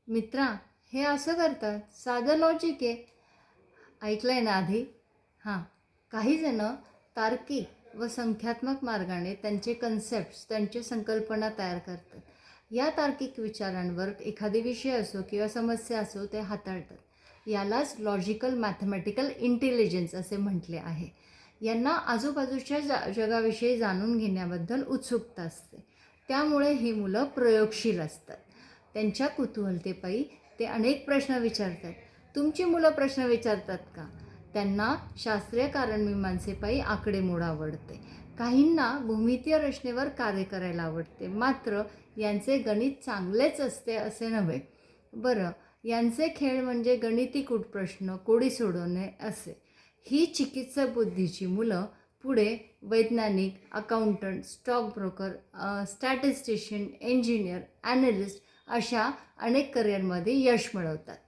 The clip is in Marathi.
मित्रा, हे असं करतात, साधं लॉजिक आहे. ऐकलं आहे ना आधी? हां. काही जणं तार्किक व संख्यात्मक मार्गाने त्यांचे कन्सेप्ट्स, त्यांची संकल्पना तयार करतात. या तार्किक विचारांवर एखादी विषय असो किंवा समस्या असो ते हाताळतात. यालाच लॉजिकल मॅथमॅटिकल इंटेलिजन्स असे म्हटले आहे. यांना आजूबाजूच्या जगाविषयी जाणून घेण्याबद्दल उत्सुकता असते. त्यामुळे ही मुलं प्रयोगशील असतात. त्यांच्या कुतूहलतेपायी ते अनेक प्रश्न विचारतात. तुमची मुलं प्रश्न विचारतात का? त्यांना शास्त्रीय कारणमीमांसेपायी आकडेमोड आवडते. काहींना भूमितीय रचनेवर कार्य करायला आवडते. मात्र यांचे गणित चांगलेच असते असे नव्हे. बरं, यांचे खेळ म्हणजे गणिती कूटप्रश्न कोडी सोडवणे असे. ही चिकित्सक बुद्धीची मुलं पुढे वैज्ञानिक, accountant, stock broker, statistician, engineer, analyst अशा अनेक करिअरमध्ये यश मिळवतात.